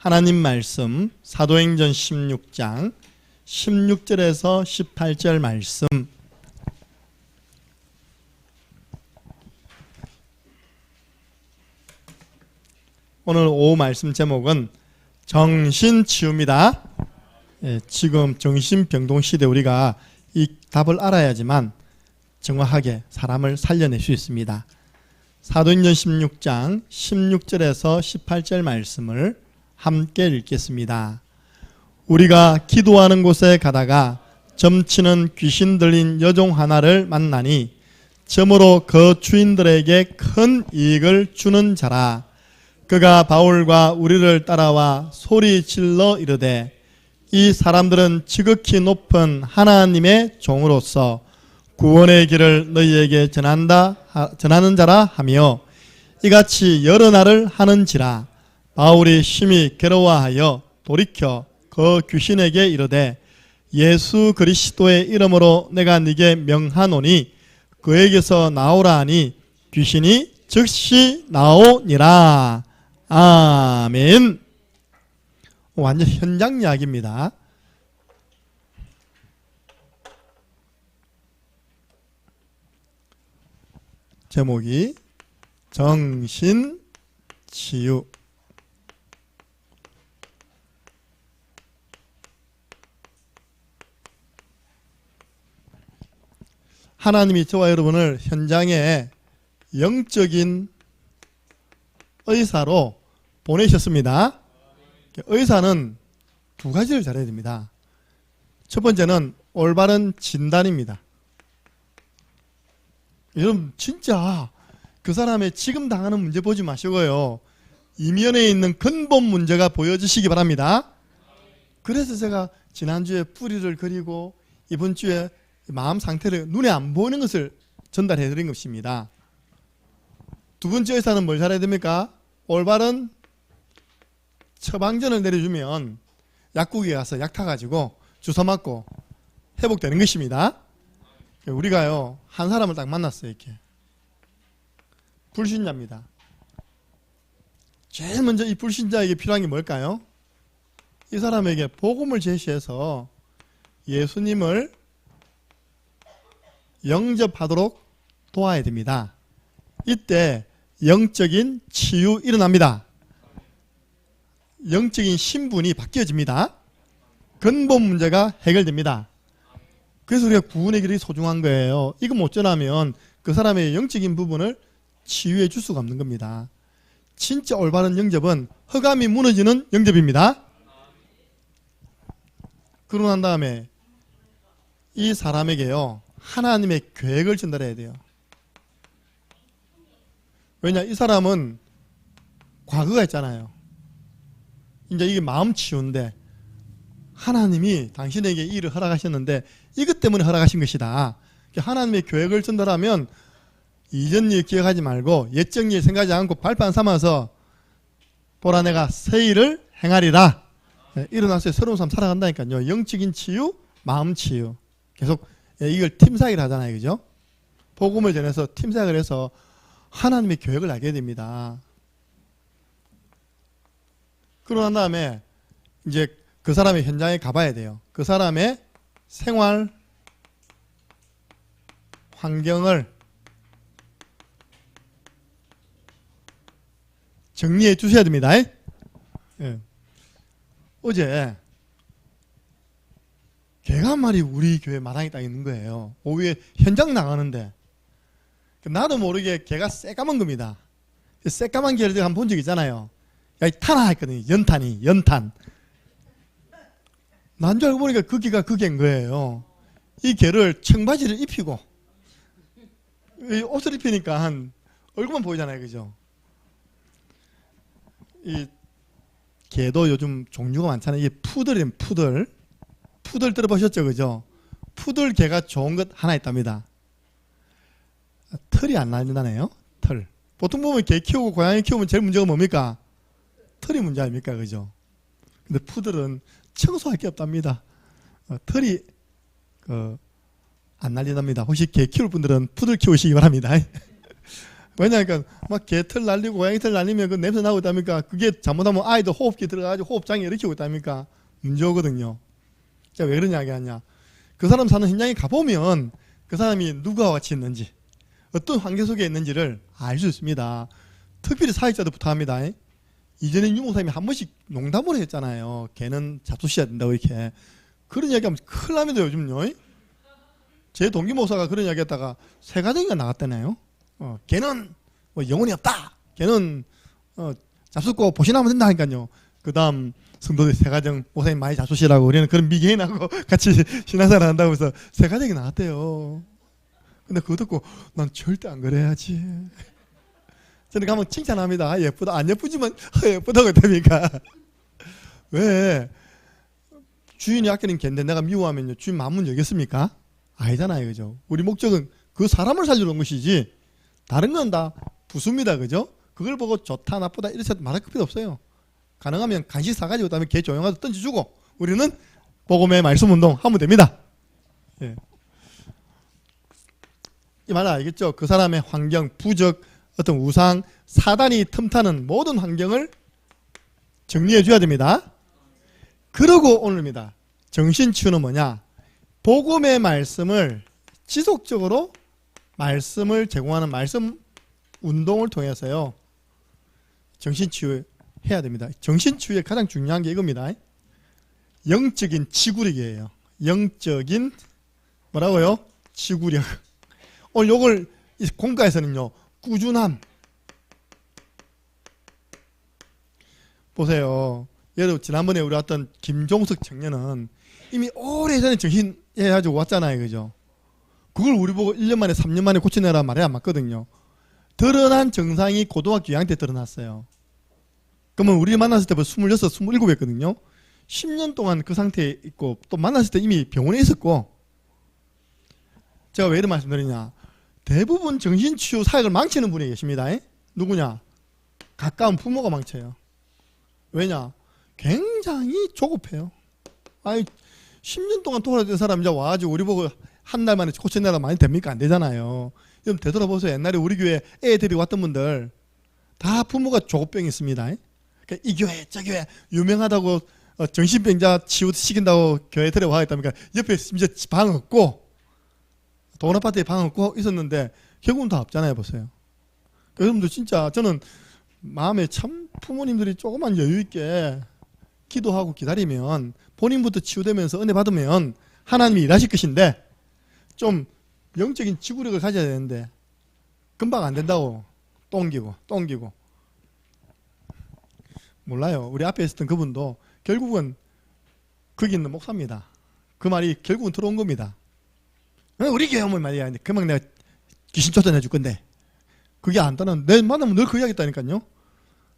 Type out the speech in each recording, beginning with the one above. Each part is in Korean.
하나님 말씀 사도행전 16장 16절에서 18절 말씀. 오늘 오후 말씀 제목은 정신치유입니다. 지금 정신병동 시대 우리가 이 답을 알아야지만 정확하게 사람을 살려낼 수 있습니다. 사도행전 16장 16절에서 18절 말씀을 함께 읽겠습니다. 우리가 기도하는 곳에 가다가 점치는 귀신 들린 여종 하나를 만나니 점으로 그 주인들에게 큰 이익을 주는 자라. 그가 바울과 우리를 따라와 소리질러 이르되 이 사람들은 지극히 높은 하나님의 종으로서 구원의 길을 너희에게 전하는 자라 하며 이같이 여러 날을 하는지라. 바울이 심히 괴로워하여 돌이켜 그 귀신에게 이르되 예수 그리스도의 이름으로 내가 네게 명하노니 그에게서 나오라 하니 귀신이 즉시 나오니라. 아멘. 완전 현장 이야기입니다. 제목이 정신치유. 하나님이 저와 여러분을 현장에 영적인 의사로 보내셨습니다. 의사는 두 가지를 잘해야 됩니다. 첫 번째는 올바른 진단입니다. 여러분 진짜 그 사람의 지금 당하는 문제 보지 마시고요, 이면에 있는 근본 문제가 보여지시기 바랍니다. 그래서 제가 지난주에 뿌리를 그리고 이번 주에 마음 상태를 눈에 안 보이는 것을 전달해 드린 것입니다. 두 번째 의사는 뭘 잘해야 됩니까? 올바른 처방전을 내려주면 약국에 가서 약 타가지고 주사 맞고 회복되는 것입니다. 우리가요 한 사람을 딱 만났어요. 이렇게 불신자입니다. 제일 먼저 이 불신자에게 필요한 게 뭘까요? 이 사람에게 복음을 제시해서 예수님을 영접하도록 도와야 됩니다. 이때 영적인 치유 일어납니다. 영적인 신분이 바뀌어집니다. 근본 문제가 해결됩니다. 그래서 우리가 구원의 길이 소중한 거예요. 이거 못 전하면 그 사람의 영적인 부분을 치유해 줄 수가 없는 겁니다. 진짜 올바른 영접은 허감이 무너지는 영접입니다. 그러고 난 다음에 이 사람에게요 하나님의 계획을 전달해야 돼요. 왜냐, 이 사람은 과거가 있잖아요. 이제 이게 마음 치유인데 하나님이 당신에게 이 일을 허락하셨는데 이것 때문에 허락하신 것이다. 하나님의 계획을 전달하면 이전 일 기억하지 말고 옛적 일 생각하지 않고 발판 삼아서 보라 내가 새 일을 행하리라. 일어나서 새로운 삶 살아간다니까요. 영적인 치유, 마음 치유. 계속 이걸 팀사역을 하잖아요. 그죠? 복음을 전해서 팀사역을 해서 하나님의 계획을 알게 됩니다. 그러고 난 다음에 이제 그 사람의 현장에 가봐야 돼요. 그 사람의 생활 환경을 정리해 주셔야 됩니다. 예. 어제 개가 한 마리 우리 교회 마당에 딱 있는 거예요. 오후에 현장 나가는데 나도 모르게 개가 새까만 겁니다. 새까만 개를 제가 한번 본 적 있잖아요. 탄 했거든요. 연탄. 난 줄 알고 보니까 그 개가 그 개인 거예요. 이 개를 청바지를 입히고 이 옷을 입히니까 한 얼굴만 보이잖아요. 그죠? 이 개도 요즘 종류가 많잖아요. 이게 푸들이에요. 푸들 들어보셨죠? 그죠? 푸들 개가 좋은 것 하나 있답니다. 털이 안 날린다네요. 털. 보통 보면 개 키우고 고양이 키우면 제일 문제가 뭡니까? 털이 문제 아닙니까? 그죠? 근데 푸들은 청소할 게 없답니다. 털이 안 날린답니다. 혹시 개 키울 분들은 푸들 키우시기 바랍니다. 왜냐니까 막 개털 날리고 고양이털 날리면 그 냄새 나고 있다니까 그게 잘못하면 아이도 호흡기 들어가지고 호흡장애 일으키고 있다니까 문제 오거든요. 제가 왜 그런 이야기 하냐. 그 사람 사는 현장에 가보면 그 사람이 누구와 같이 있는지 어떤 환경 속에 있는지를 알 수 있습니다. 특별히 사역자들부터 합니다. 이전에 유목사님이 한 번씩 농담으로 했잖아요. 걔는 잡수셔야 된다고 이렇게. 그런 이야기하면 큰일 납니다 요즘요. 제 동기 목사가 그런 이야기 했다가 세 가정이가 나갔다네요. 걔는 뭐 영혼이 없다. 걔는 잡숫고 보신하면 된다 하니까요. 그 다음 성도들 세 가정 목사님 많이 잡수시라고 우리는 그런 미개인하고 같이 신앙생활 한다고 해서 세 가정이 나왔대요. 근데 그거 듣고 난 절대 안 그래야지. 저는 가면 칭찬합니다. 예쁘다. 안 예쁘지만 예쁘다고 됩니까? 왜? 주인이 아끼는 개인데 내가 미워하면요. 주인 마음은 열겠습니까? 아니잖아요. 그죠? 우리 목적은 그 사람을 살리는 것이지 다른 건 다 부수입니다. 그죠? 그걸 보고 좋다 나쁘다 이렇게 말할 필요 없어요. 가능하면 간식 사가지고 그다음에 개 조용하게 던져주고 우리는 복음의 말씀 운동 하면 됩니다. 예. 이 말 알겠죠? 그 사람의 환경, 부적, 어떤 우상, 사단이 틈타는 모든 환경을 정리해 줘야 됩니다. 그러고 오늘입니다. 정신치유는 뭐냐? 복음의 말씀을 지속적으로 말씀을 제공하는 말씀 운동을 통해서요. 정신치유 해야 됩니다. 정신치유의 가장 중요한 게 이겁니다. 영적인 지구력이에요. 영적인 뭐라고요? 지구력. 오늘 요걸 공과에서는요. 꾸준함. 보세요. 예를 들어 지난번에 우리 왔던 김종석 청년은 이미 오래전에 정신해가지고 왔잖아요. 그죠? 그걸 우리 보고 1년 만에 3년 만에 고쳐내라 말이 안 맞거든요. 드러난 증상이 고등학교 2학년 때 드러났어요. 그러면 우리 만났을 때 벌써 26, 27이었거든요. 10년 동안 그 상태에 있고 또 만났을 때 이미 병원에 있었고 제가 왜 이런 말씀드리냐. 대부분 정신치유 사역을 망치는 분이 계십니다. 누구냐? 가까운 부모가 망쳐요. 왜냐? 굉장히 조급해요. 아니 10년 동안 돌아다니는 사람 이제 와가지고 우리 보고 한 달 만에 고쳐내라 많이 됩니까? 안 되잖아요. 그럼 되돌아보세요. 옛날에 우리 교회 애들이 왔던 분들 다 부모가 조급병이 있습니다. 그러니까 이 교회 저 교회 유명하다고 정신병자 치유시킨다고 교회 들어와 있다니까 옆에 심지어 방 없고 돈 아파트에 방 없고 있었는데 결국은 다 없잖아요. 보세요. 여러분들 진짜 저는 마음에 참 부모님들이 조금만 여유 있게 기도하고 기다리면 본인부터 치유되면서 은혜 받으면 하나님이 일하실 것인데 좀 영적인 지구력을 가져야 되는데 금방 안 된다고 똥기고 몰라요. 우리 앞에 있었던 그분도 결국은 거기 있는 목사입니다. 그 말이 결국은 들어온 겁니다. 우리 교회 오면 말이야. 금방 내가 귀신 쫓아내 줄 건데 그게 안 떠나. 내 만나면 늘 그 이야기 했다니까요.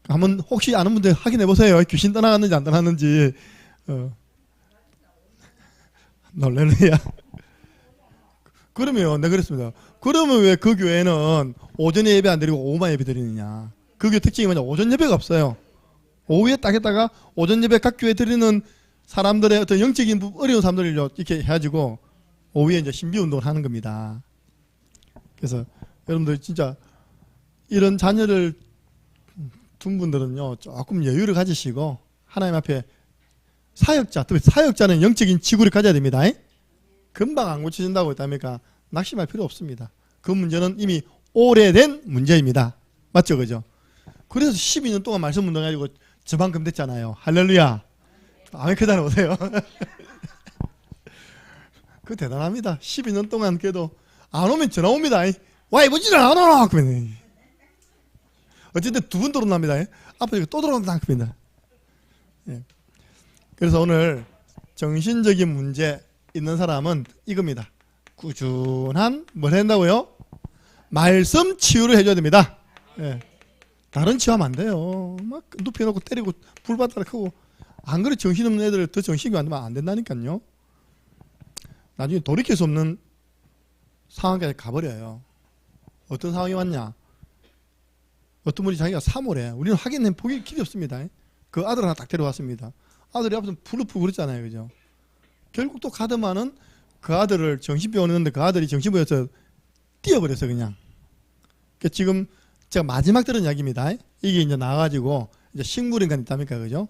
한번 혹시 아는 분들 확인해 보세요. 귀신 떠나갔는지 안 떠나갔는지. 놀래네요. 그러면 내가 그랬습니다. 그러면 왜 그 교회는 오전에 예배 안 드리고 오후만 예배 드리느냐. 그 교회 특징이 뭐냐. 오전 예배가 없어요. 오후에 딱 했다가 오전 예배 각 교회 드리는 사람들의 어떤 영적인 어려운 사람들을 이렇게 해가지고 오후에 이제 신비 운동을 하는 겁니다. 그래서 여러분들 진짜 이런 자녀를 둔 분들은요 조금 여유를 가지시고 하나님 앞에 사역자, 특히 사역자는 영적인 지구를 가져야 됩니다. 금방 안 고쳐진다고 했다니까 낙심할 필요 없습니다. 그 문제는 이미 오래된 문제입니다. 맞죠? 그죠? 그래서 12년 동안 말씀 운동해가지고 저만큼 됐잖아요. 할렐루야. 아멘 크다는 오세요. 그 대단합니다. 12년 동안 그래도 안 오면 전화 옵니다. 와 이번주는 안 오나? 그러면 어쨌든 두 번 들어옵니다. 앞으로 또 들어온다. 그럽니다. 그래서 오늘 정신적인 문제 있는 사람은 이겁니다. 꾸준한 뭘 한다고요? 말씀 치유를 해줘야 됩니다. 예. 다른 치유하면 안 돼요. 막 눕혀놓고 때리고 불받아라 크고 안 그래 정신없는 애들 더 정신이 만들면 안 된다니까요. 나중에 돌이킬 수 없는 상황까지 가버려요. 어떤 상황이 왔냐? 어떤 분이 자기가 사모래. 우리는 확인해 보기 길이 없습니다. 그 아들 하나 딱 데려왔습니다. 아들이 앞에서 풀루프 그랬잖아요. 그죠? 결국 또 가드만은 그 아들을 정신병원에 있는데 그 아들이 정신병원에서 뛰어버렸어요. 그냥. 그러니까 지금 제가 마지막 들은 이야기입니다. 이게 이제 나와가지고 이제 식물인간 있답니까, 그죠?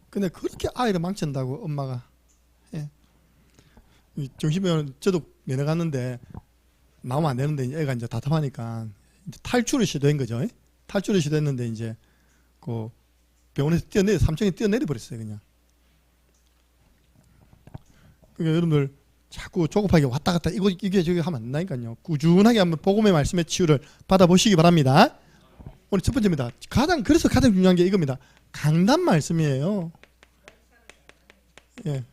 근데 그렇게 아이를 망친다고 엄마가. 예. 정신병원 저도 면회 갔는데 나오면 안 되는데 애가 이제 답답하니까 이제 탈출을 시도한 거죠. 탈출을 시도했는데 이제 그 병원에서 3층에 뛰어내려 버렸어요, 그냥. 그러니까 여러분들 자꾸 조급하게 왔다 갔다 이게 저기 하면 안 된다니까요. 꾸준하게 한번 복음의 말씀의 치유를 받아보시기 바랍니다. 오늘 첫 번째입니다. 그래서 가장 중요한 게 이겁니다. 강단 말씀이에요. 예.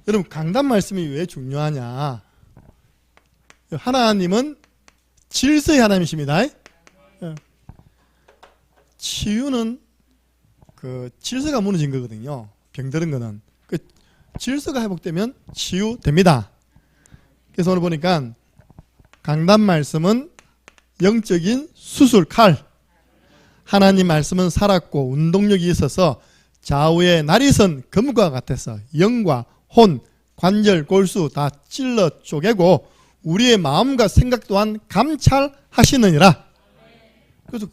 여러분, 강단 말씀이 왜 중요하냐? 하나님은 질서의 하나님이십니다. 예. 치유는 그 질서가 무너진 거거든요. 병드는 거는. 그 질서가 회복되면 치유됩니다. 그래서 오늘 보니까 강단 말씀은 영적인 수술 칼, 하나님 말씀은 살았고 운동력이 있어서 좌우의 날이 선 검과 같아서 영과 혼, 관절, 골수 다 찔러 쪼개고 우리의 마음과 생각 또한 감찰하시느니라. 그래서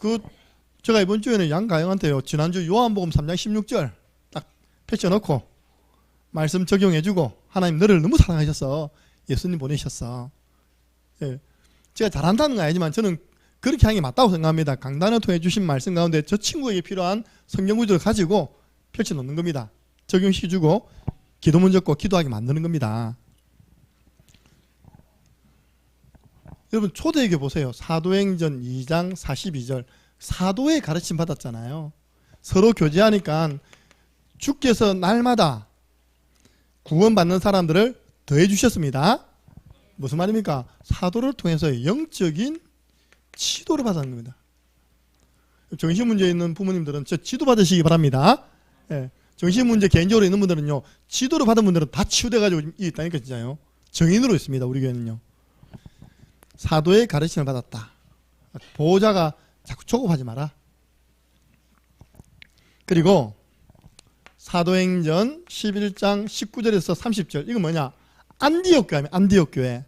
제가 이번 주에는 양가영한테요, 지난주 요한복음 3장 16절 딱 펼쳐놓고 말씀 적용해주고, 하나님 너를 너무 사랑하셔서 예수님 보내셨어. 예. 제가 잘한다는 건 아니지만 저는 그렇게 하는 게 맞다고 생각합니다. 강단을 통해 주신 말씀 가운데 저 친구에게 필요한 성경 구절을 가지고 펼쳐놓는 겁니다. 적용시켜주고 기도문 적고 기도하게 만드는 겁니다. 여러분, 초대에게 보세요. 사도행전 2장 42절 사도의 가르침 받았잖아요. 서로 교제하니까 주께서 날마다 구원받는 사람들을 더해 주셨습니다. 무슨 말입니까? 사도를 통해서 영적인 지도를 받았는 겁니다. 정신문제 있는 부모님들은 저 지도 받으시기 바랍니다. 예. 정신문제 개인적으로 있는 분들은요, 지도를 받은 분들은 다 치유돼가지고 있다니까, 진짜요. 정인으로 있습니다, 우리 교회는요. 사도의 가르침을 받았다. 보호자가 자꾸 조급하지 마라. 그리고 사도행전 11장 19절에서 30절, 이거 뭐냐? 안디옥 교회, 안디옥 교회.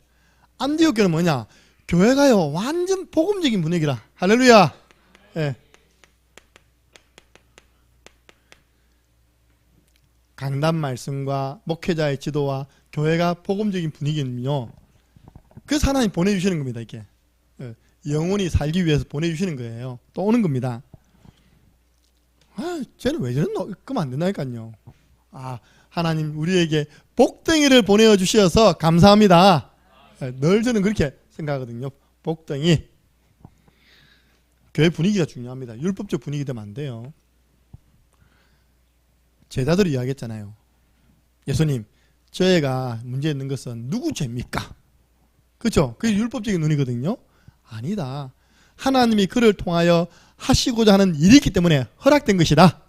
안디옥 교회는 뭐냐? 교회가요, 완전 복음적인 분위기라. 할렐루야. 예. 강단 말씀과 목회자의 지도와 교회가 복음적인 분위기는요, 그래서 하나님 보내주시는 겁니다. 이게 영혼이 살기 위해서 보내주시는 거예요. 또 오는 겁니다. 쟤는 왜 저랬노? 그러면 안 된다니까요. 하나님 우리에게 복덩이를 보내주셔서 감사합니다. 늘 저는 그렇게 생각하거든요. 복덩이. 교회 분위기가 중요합니다. 율법적 분위기 되면 안 돼요. 제자들이 이야기했잖아요. 예수님, 저희가 문제 있는 것은 누구 죄입니까? 그렇죠? 그게 율법적인 눈이거든요. 아니다. 하나님이 그를 통하여 하시고자 하는 일이 있기 때문에 허락된 것이다.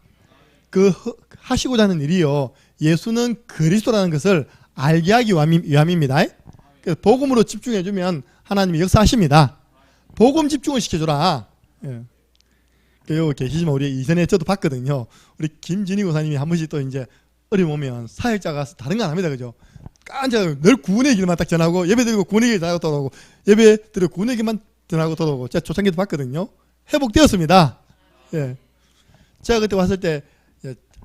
그 하시고자 하는 일이요, 예수는 그리스도라는 것을 알게 하기 위함입니다. 그래서 복음으로 집중해주면 하나님이 역사하십니다. 복음 집중을 시켜줘라. 예. 여기 계시지만 우리 이전에 저도 봤거든요. 우리 김진희 고사님이 한 번씩 또 이제 어려움 오면 사역자 가서 다른 거 안 합니다. 그죠? 깐자 늘 구원의 길만 딱 전하고, 예배 드리고 구원의 길 전하고 돌아오고, 예배 드리고 구원의 길만 전하고 돌아오고. 제가 초창기도 봤거든요. 회복되었습니다. 예. 제가 그때 왔을 때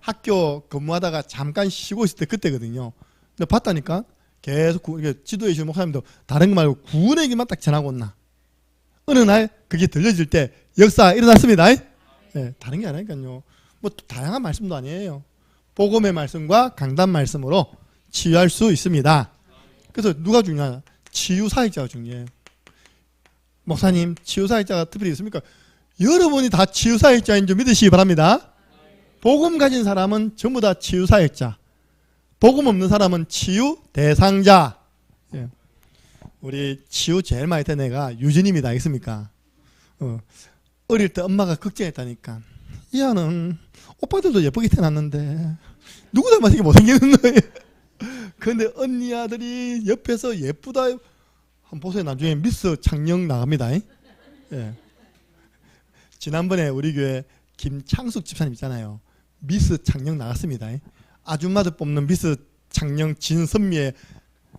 학교 근무하다가 잠깐 쉬고 있을 때 그때거든요. 근데 봤다니까 계속 지도해 주신 목사님도 다른 거 말고 구원의 길만 딱 전하고 온나. 어느 날 그게 들려질 때 역사 일어났습니다. 예. 다른 게 아니니까요. 뭐 다양한 말씀도 아니에요. 복음의 말씀과 강단 말씀으로 치유할 수 있습니다. 그래서 누가 중요하냐? 치유 사역자가 중요해요. 목사님, 치유 사역자가 특별히 있습니까? 여러분이 다 치유 사역자인 줄 믿으시기 바랍니다. 복음 가진 사람은 전부 다 치유 사역자. 복음 없는 사람은 치유 대상자. 예. 우리 치유 제일 많이 된 애가 유진입니다. 알겠습니까? 어릴 때 엄마가 걱정했다니까. 이 아는 오빠들도 예쁘게 태어났는데 누구 닮아서 이게 못생기는 거예요. 그런데 언니 아들이 옆에서 예쁘다. 한번 보세요. 나중에 미스 창녕 나갑니다. 예. 지난번에 우리 교회 김창숙 집사님 있잖아요. 미스 창녕 나갔습니다. 아줌마들 뽑는 미스 창녕 진선미에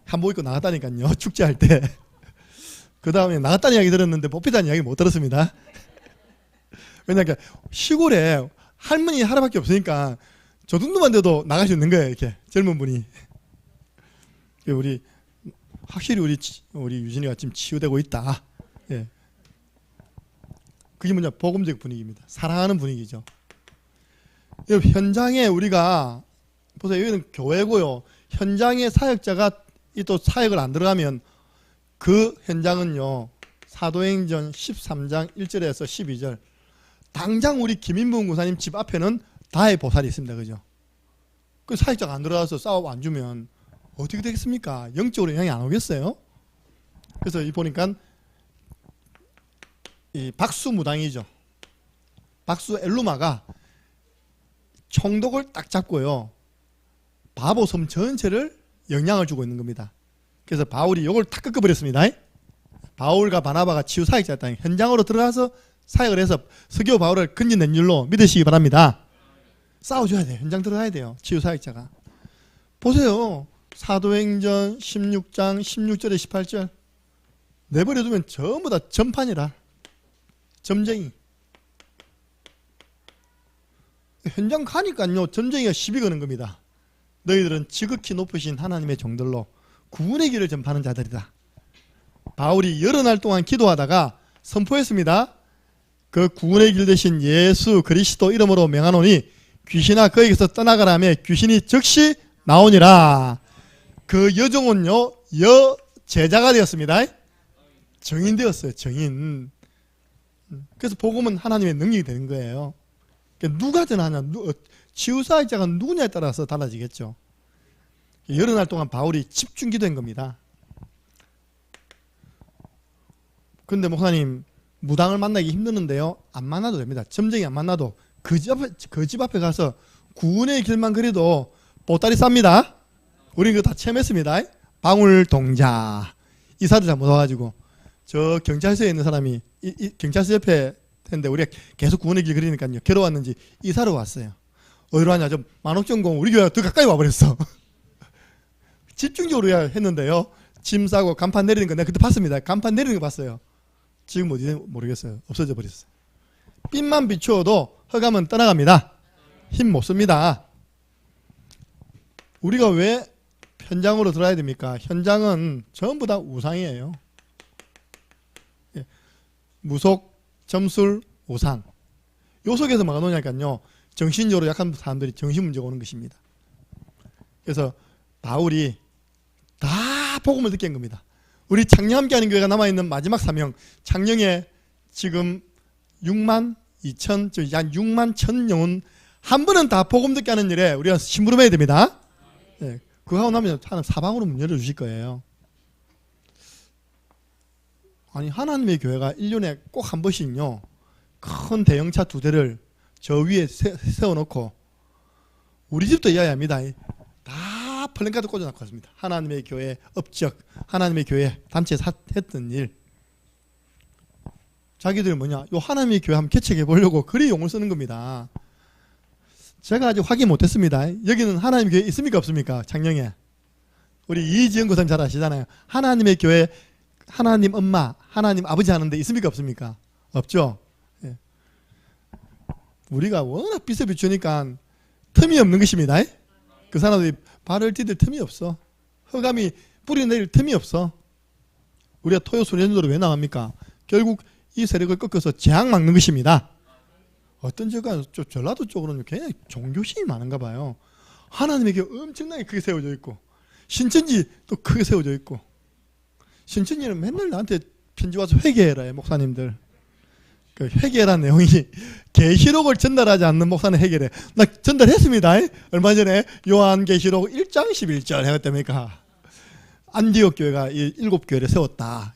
한복 입고 나갔다니까요. 축제할 때. 그 다음에 나갔다는 이야기 들었는데 뽑히다는 이야기 못 들었습니다. 왜냐하면 시골에 할머니 하나밖에 없으니까 저 정도만 돼도 나갈 수 있는 거예요. 이렇게 젊은 분이. 우리 확실히 우리 유진이가 지금 치유되고 있다. 예. 그게 뭐냐, 복음적 분위기입니다. 사랑하는 분위기죠. 현장에 우리가 보세요. 여기는 교회고요. 현장에 사역자가 또 사역을 안 들어가면 그 현장은요, 사도행전 13장 1절에서 12절, 당장 우리 김인분 군사님 집 앞에는 다의 보살이 있습니다. 그죠? 그 사역자가 안 들어가서 싸워 안 주면 어떻게 되겠습니까? 영적으로 영향이 안 오겠어요? 그래서 이 보니까 이 박수무당이죠. 박수 엘루마가 총독을 딱 잡고요, 바보섬 전체를 영향을 주고 있는 겁니다. 그래서 바울이 이걸 탁 꺾어버렸습니다. 바울과 바나바가 치유 사역자였다. 현장으로 들어가서 사역을 해서 서기오 바울을 건져낸 줄로 믿으시기 바랍니다. 싸워줘야 돼요. 현장 들어가야 돼요. 치유 사역자가. 보세요. 사도행전 16장 16절에 18절 내버려두면 전부 다 전판이라. 점쟁이. 현장 가니까요, 점쟁이가 시비 거는 겁니다. 너희들은 지극히 높으신 하나님의 종들로 구원의 길을 전파하는 자들이다. 바울이 여러 날 동안 기도하다가 선포했습니다. 그 구원의 길 대신 예수 그리스도 이름으로 명하노니 귀신아 거기서 떠나가라며 귀신이 즉시 나오니라. 그 여종은요, 여제자가 되었습니다. 정인 되었어요. 정인. 그래서 복음은 하나님의 능력이 되는 거예요. 누가 전하냐, 치유사역자가 누구냐에 따라서 달라지겠죠. 여러 날 동안 바울이 집중 기도한 겁니다. 그런데 목사님, 무당을 만나기 힘드는데요. 안 만나도 됩니다. 점쟁이 안 만나도 그 집 앞에 가서 구원의 길만 그래도 보따리 쌉니다. 우리는 그거 다 체험했습니다. 방울동자. 이사를 잘못 와가지고 저 경찰서에 있는 사람이 이 경찰서 옆에 했는데 우리가 계속 구원의 길 그리니까요, 괴로웠는지 이사로 왔어요. 어디로 하냐, 좀 만옥정공 우리 교회가 더 가까이 와버렸어. 집중적으로 했는데요, 짐 싸고 간판 내리는 거 내가 그때 봤습니다. 간판 내리는 거 봤어요. 지금 어디인지 모르겠어요. 없어져 버렸어요. 빛만 비추어도 흑암은 떠나갑니다. 힘 못 씁니다. 우리가 왜 현장으로 들어야 됩니까? 현장은 전부 다 우상이에요. 무속, 점술, 우상. 요 속에서 뭐가 노냐니까요, 정신적으로 약한 사람들이 정신문제가 오는 것입니다. 그래서 바울이 다 복음을 듣게 한 겁니다. 우리 창녕 함께하는 교회가 남아있는 마지막 사명, 창녕에 지금 6만 2천, 약 6만 1천 영혼 한 번은 다 복음 듣게 하는 일에 우리가 심부름해야 됩니다. 네, 그거 하고 나면 하나님 사방으로 문 열어주실 거예요. 아니, 하나님의 교회가 1년에 꼭 한 번씩요, 큰 대형차 2대를 저 위에 세워놓고 우리 집도 이야기합니다. 다 플랜카드 꽂아놓고 왔습니다. 하나님의 교회 업적, 하나님의 교회 단체에서 했던 일. 자기들이 뭐냐, 요 하나님의 교회 한번 개척해 보려고 그리 용을 쓰는 겁니다. 제가 아직 확인 못했습니다. 여기는 하나님의 교회 있습니까 없습니까? 창녕에 우리 이지영 교사님 잘 아시잖아요. 하나님의 교회, 하나님 엄마, 하나님 아버지 하는데 있습니까 없습니까? 없죠. 예. 우리가 워낙 비춰비추니까 틈이 없는 것입니다. 그 사람들이 발을 디딜 틈이 없어. 흑암이 뿌리 내릴 틈이 없어. 우리가 토요 소년도로 왜 나갑니까? 결국 이 세력을 꺾어서 재앙 막는 것입니다. 어떤 제가 전라도 쪽으로는 굉장히 종교심이 많은가 봐요. 하나님의 교회 엄청나게 크게 세워져 있고, 신천지 또 크게 세워져 있고, 신천지는 맨날 나한테 편지 와서 회개해라, 목사님들. 그 회개라는 내용이 계시록을 전달하지 않는 목사는 회개래. 나 전달했습니다. 얼마 전에 요한계시록 1장 11절 해갔답니까? 안디옥 교회가 이 7교회를 세웠다.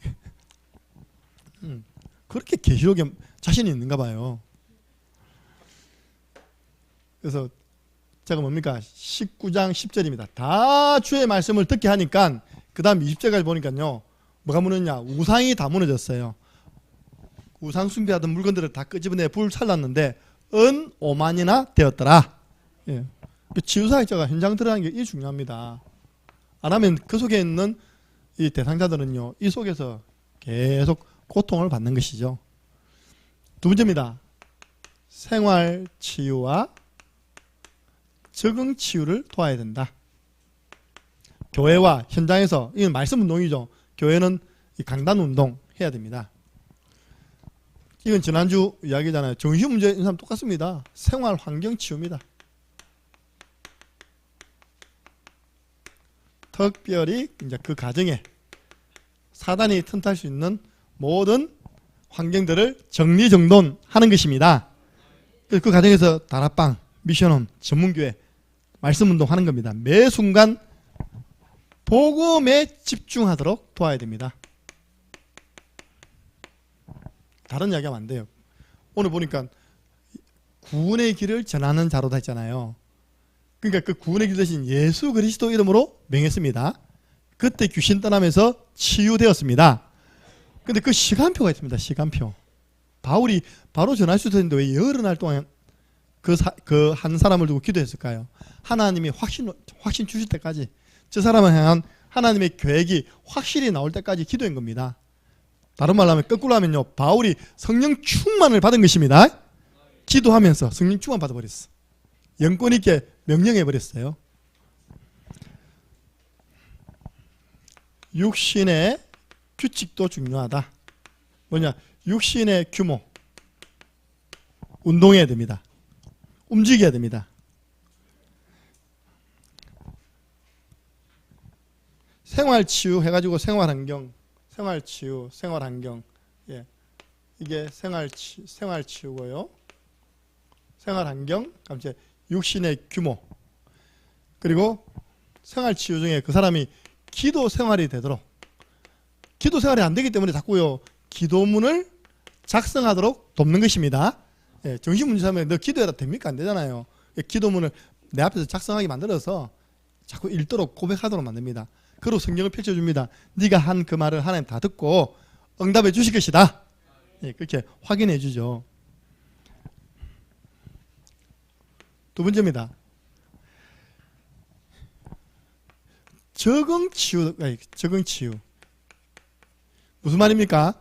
그렇게 계시록에 자신이 있는가 봐요. 그래서 제가 뭡니까? 19장 10절입니다. 다 주의 말씀을 듣게 하니까 그 다음 20절까지 보니까요, 뭐가 무너졌냐? 우상이 다 무너졌어요. 우상 숭배하던 물건들을 다 끄집어내 불 살랐는데 은 5만이나 되었더라. 예. 치유사역자가 현장 들어가는 게 이 중요합니다. 안 하면 그 속에 있는 이 대상자들은요, 이 속에서 계속 고통을 받는 것이죠. 두 번째입니다. 생활치유와 적응치유를 도와야 된다. 교회와 현장에서, 이건 말씀운동이죠. 교회는 강단운동 해야 됩니다. 이건 지난주 이야기잖아요. 정신문제 있는 사람 똑같습니다. 생활환경치유입니다. 특별히 이제 그 가정에 사단이 틈탈 수 있는 모든 환경들을 정리정돈하는 것입니다. 그 과정에서 다락방, 미션홈, 전문교회, 말씀운동 하는 겁니다. 매 순간 복음에 집중하도록 도와야 됩니다. 다른 이야기하면 안 돼요. 오늘 보니까 구원의 길을 전하는 자로다 했잖아요. 그러니까 그 구원의 길 대신 예수 그리스도 이름으로 명했습니다. 그때 귀신 떠나면서 치유되었습니다. 근데 그 시간표가 있습니다. 시간표. 바울이 바로 전할 수 있었는데 왜 열흘 날 동안 그 한 사람을 두고 기도했을까요? 하나님이 확신 주실 때까지, 저 사람을 향한 하나님의 계획이 확실히 나올 때까지 기도한 겁니다. 다른 말로 하면, 거꾸로 하면요, 바울이 성령 충만을 받은 것입니다. 기도하면서 성령 충만 받아버렸어. 영권 있게 명령해버렸어요. 육신의 규칙도 중요하다. 뭐냐? 육신의 규모. 운동해야 됩니다. 움직여야 됩니다. 생활치유 해가지고 생활환경, 생활치유, 생활환경. 예. 이게 생활치유고요. 생활환경, 이제 육신의 규모. 그리고 생활치유 중에 그 사람이 기도 생활이 되도록, 기도 생활이 안 되기 때문에 자꾸요, 기도문을 작성하도록 돕는 것입니다. 예, 정신문제사면 너 기도해라 됩니까? 안 되잖아요. 기도문을 내 앞에서 작성하게 만들어서 자꾸 읽도록 고백하도록 만듭니다. 그리고 성경을 펼쳐줍니다. 네가 한 그 말을 하나님 다 듣고 응답해 주실 것이다. 예, 그렇게 확인해 주죠. 두 번째입니다. 적응치유. 무슨 말입니까?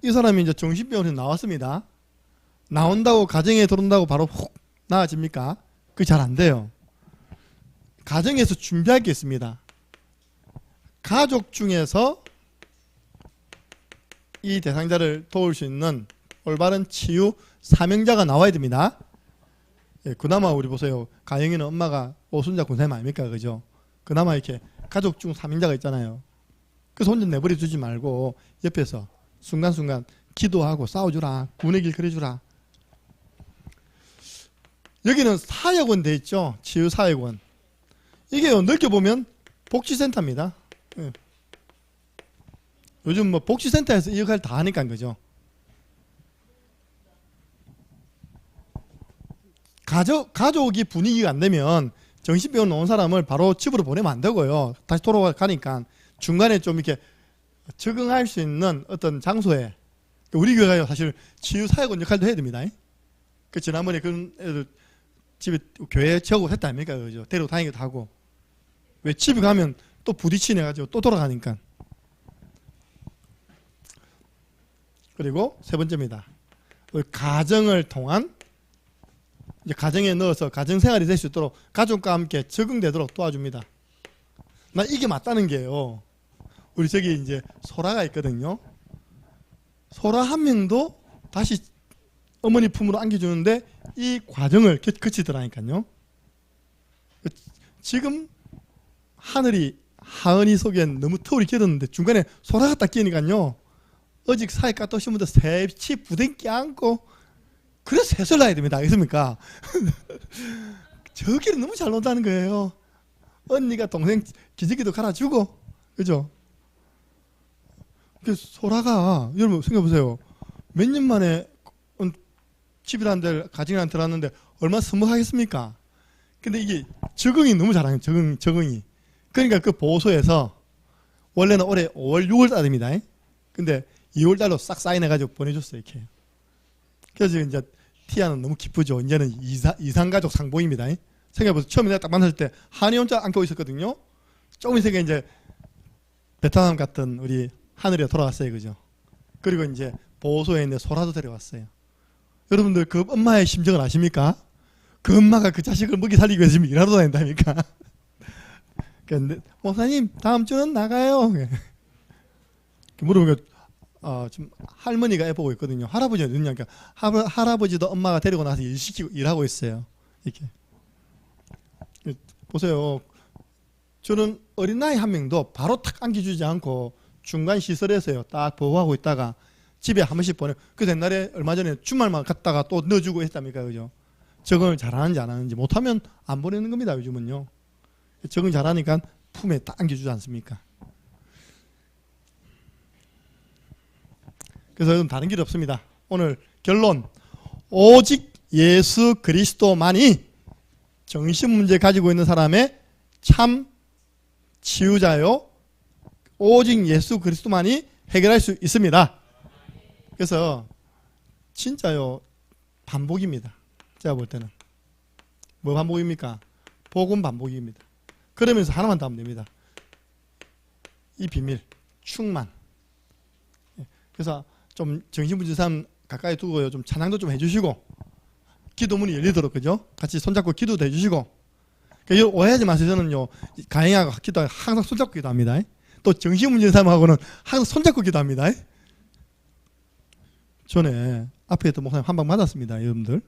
이 사람이 이제 정신병원에서 나왔습니다. 나온다고 가정에 들어온다고 바로 훅 나아집니까? 그게 잘 안 돼요. 가정에서 준비할 게 있습니다. 가족 중에서 이 대상자를 도울 수 있는 올바른 치유 사명자가 나와야 됩니다. 예, 그나마 우리 보세요. 가영이는 엄마가 오순자 군사님 아닙니까? 그죠? 그나마 이렇게 가족 중 사명자가 있잖아요. 그래서 혼자 내버려 두지 말고 옆에서 순간순간 기도하고 싸워주라. 구원의 길 그려주라. 여기는 사역원 돼 있죠. 치유사역원. 이게 넓게보면 복지센터입니다. 예. 요즘 뭐 복지센터에서 이 역할 다 하니까 그죠. 가족이 분위기가 안 되면 정신병원 온 사람을 바로 집으로 보내면 안 되고요. 다시 돌아가니까 중간에 좀 이렇게 적응할 수 있는 어떤 장소에, 우리 교회가 사실 치유사역원 역할도 해야 됩니다. 그 지난번에 그런 애들 집에 교회 지하고 했다 아닙니까? 그죠? 데리고 다니기도 하고. 왜 집에 가면 또 부딪히네 가지고 또 돌아가니까. 그리고 세 번째입니다. 가정을 통한, 이제 가정에 넣어서 가정생활이 될 수 있도록 가족과 함께 적응되도록 도와줍니다. 나 이게 맞다는 게요. 우리 저기 이제 소라가 있거든요. 소라 한 명도 다시 어머니 품으로 안겨주는데 이 과정을 거치더라니까요. 지금 하은이 속엔 너무 터울이 길었는데 중간에 소라가 딱 끼니까요. 어직 사회 갔다 오신 분들 새치 부댕 껴안고, 그래서 새설 나야 됩니다. 알겠습니까? 저기를 너무 잘 논다는 거예요. 언니가 동생 기저귀도 갈아주고, 그죠? 그 소라가, 여러분 생각해보세요. 몇 년 만에 집이라는 데를 가정이라는 데 들어왔는데 얼마나 서먹하겠습니까? 근데 이게 적응이 너무 잘하는 거예요. 적응이. 그러니까 그 보호소에서 원래는 올해 5월 6월 달입니다. 근데 2월 달로 싹 사인해가지고 보내줬어요. 이렇게. 그래서 이제 티아는 너무 기쁘죠. 이제는 이상가족 상봉입니다. 생각해보세요. 처음에 내가 딱 만났을 때 한이 혼자 안고 있었거든요. 조금 있으니까 이제 베트남 같은 우리 하늘에 돌아갔어요. 그죠? 그리고 이제 보호소에 있는 소라도 데려왔어요. 여러분들 그 엄마의 심정을 아십니까? 그 엄마가 그 자식을 먹이 살리기 위해서 지금 일하러 다닌다니까. 근데 목사님 다음 주는 나가요. 물어보니까 지금 할머니가 애 보고 있거든요. 할아버지는 어딨냐? 그러니까 할아버지도 엄마가 데리고 나서 일하고 있어요. 이렇게 보세요. 저는 어린 나이 한 명도 바로 탁 안겨주지 않고 중간 시설에서요 딱 보호하고 있다가 집에 한 번씩 보내. 그래서 옛날에 얼마 전에 주말만 갔다가 또 넣어주고 했답니까, 그죠? 적응을 잘하는지 안 하는지 못하면 안 보내는 겁니다, 요즘은요. 적응 잘하니까 품에 딱 안겨주지 않습니까? 그래서 다른 길 없습니다. 오늘 결론, 오직 예수 그리스도만이 정신문제 가지고 있는 사람의 참 치유자요, 오직 예수 그리스도만이 해결할 수 있습니다. 그래서 진짜요 반복입니다. 제가 볼 때는 뭐 반복입니까? 복음 반복입니다. 그러면서 하나만 더 하면 됩니다. 이 비밀, 충만. 그래서 좀 정신문제 사람 가까이 두고요, 좀 찬양도 좀 해주시고, 기도문이 열리도록, 그죠? 같이 손잡고 기도도 해주시고. 그러니까 오해하지 마세요. 저는요 가행하고 기도 항상 손잡고 기도합니다. 또 정신문제 사람하고는 항상 손잡고 기도합니다. 전에 앞에 있던 목사님 한 방 맞았습니다, 여러분들.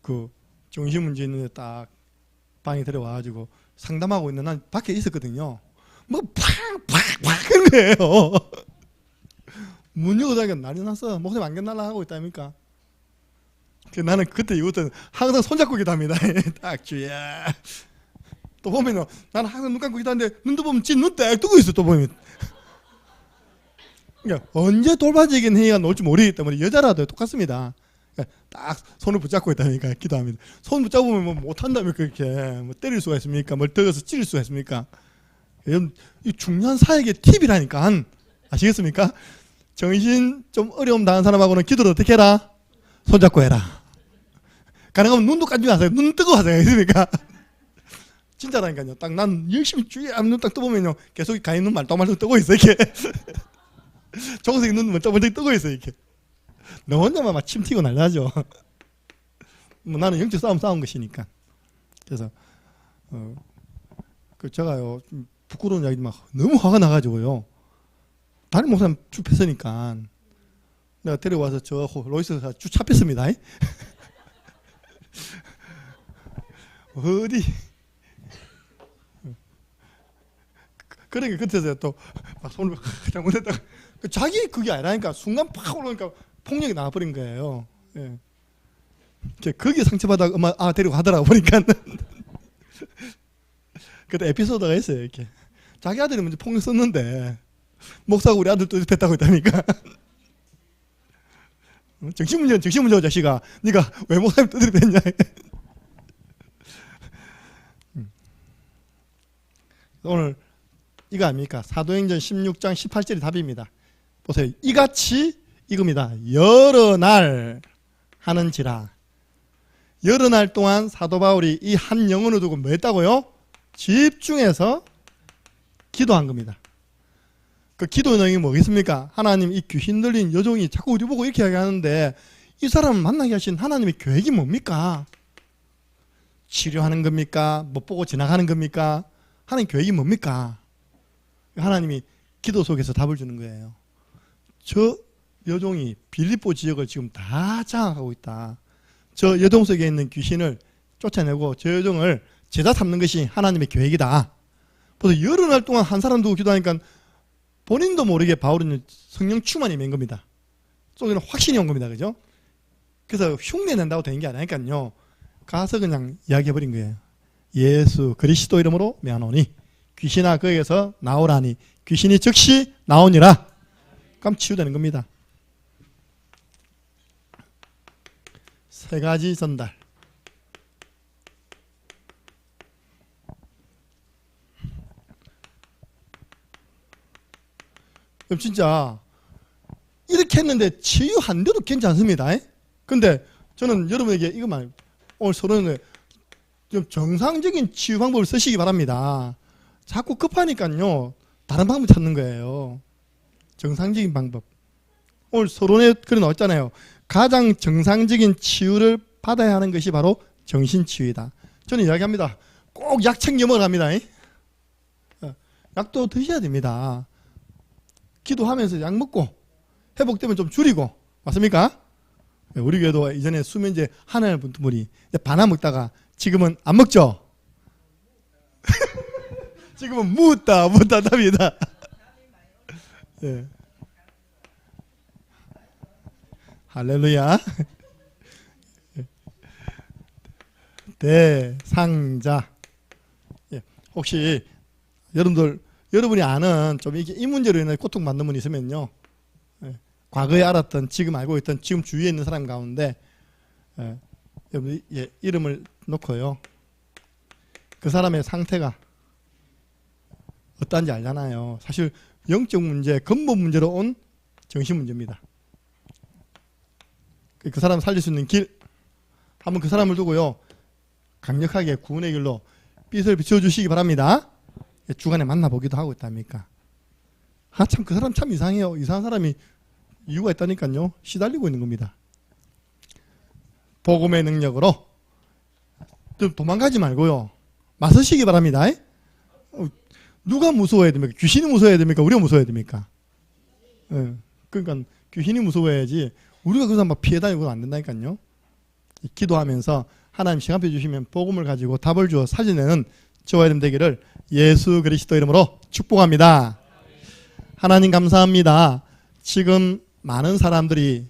그 정신문제 있는데 딱 방에 들어와가지고 상담하고 있는 난 밖에 있었거든요. 뭐 팍팍팍 그런 거예요. 문 열고 다니까 난리 났어. 목사님 안경 날라가고 있다니까. 나는 그때 이후부터 항상 손잡고 기도합니다. 딱 주야. 또 보면요, 나는 항상 눈 감고 기도하는데 눈도 보면 지 눈 딱 뜨고 있어. 또 보면. 그러니까 언제 돌발적인 행위가 나올지 모르기 때문에 여자라도 똑같습니다. 그러니까 딱 손을 붙잡고 있다니까 기도합니다. 손 붙잡으면 뭐 못한다면 그렇게 뭐 때릴 수가 있습니까? 뭘 떠서 찌를 수가 있습니까? 이 중요한 사역의 팁이라니까. 아시겠습니까? 정신 좀 어려움 당한 사람하고는 기도를 어떻게 해라? 손잡고 해라. 가능하면 눈도 감지 마세요. 눈 뜨고 하세요. 있습니까? 진짜라니까요. 딱 난 열심히 주의에 눈 딱 떠보면요, 계속 가인 눈 말똥말똥 뜨고 있어 이렇게. 정색이 눈 멀쩡멀쩡 뜨고 있어 이렇게. 너 혼자만 막 침 튀고 날라죠. 뭐 나는 영적 싸운 것이니까. 그래서 그 제가요 부끄러운 이야기 막 너무 화가 나가지고요. 다른 목사님 쭉 뺐으니까 내가 데려와서 저 로이스가 쭉 잡혔습니다. 어디? 그러니까 끝에서 또 막 손을 잘못했다가 자기 그게 아니라니까 순간 팍 올라오니까 폭력이 나와버린 거예요. 예. 거기에 상처받아 엄마 데리고 가더라고 보니까. 그때 에피소드가 있어요. 이렇게 자기 아들이 먼저 폭력 썼는데 목사가 우리 아들 또 뺐다고 했다니까. 정신문제고 자식아. 네가 왜 목사님 두드렸냐. 오늘 이거 아닙니까? 사도행전 16장 18절이 답입니다. 보세요. 이같이 이겁니다. 여러 날 하는지라. 여러 날 동안 사도 바울이 이 한 영혼을 두고 뭐 했다고요? 집중해서 기도한 겁니다. 그 기도 내용이 뭐겠습니까? 하나님, 이 귀신 들린 여종이 자꾸 우리 보고 이렇게 이야기하는데 이 사람을 만나게 하신 하나님의 계획이 뭡니까? 치료하는 겁니까? 못 보고 지나가는 겁니까? 하나님 계획이 뭡니까? 하나님이 기도 속에서 답을 주는 거예요. 저 여종이 빌립보 지역을 지금 다 장악하고 있다. 저 여종 속에 있는 귀신을 쫓아내고 저 여종을 제자 삼는 것이 하나님의 계획이다. 그래서 여러 날 동안 한 사람 두고 기도하니까 본인도 모르게 바울은 성령 충만이 된 겁니다. 속에는 확신이 온 겁니다. 그죠? 그래서 흉내 낸다고 되는 게 아니니까요. 가서 그냥 이야기해버린 거예요. 예수 그리스도 이름으로 명하노니 귀신아 거기에서 나오라니 귀신이 즉시 나오니라. 그럼 치유되는 겁니다. 세 가지 전달. 그럼 진짜 이렇게 했는데 치유한데도 괜찮습니다. 근데 저는 여러분에게 이것만 오늘 서론에 좀 정상적인 치유 방법을 쓰시기 바랍니다. 자꾸 급하니까요 다른 방법 찾는 거예요. 정상적인 방법. 오늘 서론에 그래 나왔잖아요. 가장 정상적인 치유를 받아야 하는 것이 바로 정신치유이다. 저는 이야기합니다. 꼭 약 챙겨 먹어갑니다. 약도 드셔야 됩니다. 기도하면서 약 먹고 회복되면 좀 줄이고, 맞습니까? 우리 교회도 이전에 수면제 하나를 분들이 반환 먹다가 지금은 안 먹죠? 지금은 묻다 답니다. 네. 할렐루야. 대상자. 혹시 여러분이 아는 좀 이게 이 문제로 인해 고통받는 분 있으면요, 과거에 알았던, 지금 알고 있던, 지금 주위에 있는 사람 가운데 여러분 이름을 놓고요, 그 사람의 상태가 어떠한지 알잖아요. 사실 영적 문제, 근본 문제로 온 정신 문제입니다. 그 사람 살릴 수 있는 길, 한번 그 사람을 두고요, 강력하게 구원의 길로 빛을 비춰주시기 바랍니다. 주간에 만나보기도 하고 있답니까? 참 그 사람 참 이상해요. 이상한 사람이 이유가 있다니까요. 시달리고 있는 겁니다. 복음의 능력으로 좀 도망가지 말고요, 맞서시기 바랍니다. 누가 무서워해야 됩니까? 귀신이 무서워해야 됩니까? 우리가 무서워해야 됩니까? 그러니까 귀신이 무서워해야지 우리가 그 사람 막 피해 다니고 안 된다니까요. 기도하면서 하나님 시간표 주시면 복음을 가지고 답을 주어 살려내는 저와 여러분 되기를 예수 그리스도 이름으로 축복합니다. 하나님 감사합니다. 지금 많은 사람들이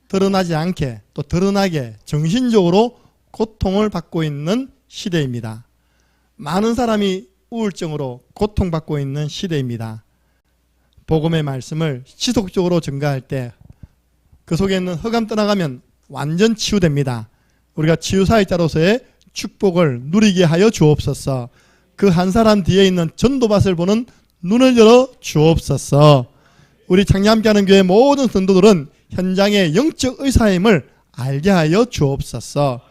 드러나지 않게 또 드러나게 정신적으로 고통을 받고 있는 시대입니다. 많은 사람이 우울증으로 고통받고 있는 시대입니다. 복음의 말씀을 지속적으로 증가할 때 그 속에 있는 흑암 떠나가면 완전 치유됩니다. 우리가 치유사역자로서의 축복을 누리게 하여 주옵소서. 그 한 사람 뒤에 있는 전도밭을 보는 눈을 열어 주옵소서. 우리 창녕 함께하는 교회 모든 성도들은 현장의 영적 의사임을 알게 하여 주옵소서.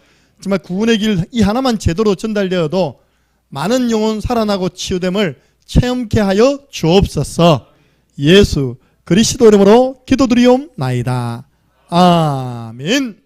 정말 구원의 길 이 하나만 제대로 전달되어도 많은 영혼 살아나고 치유됨을 체험케 하여 주옵소서. 예수 그리스도 이름으로 기도드리옵나이다. 아멘.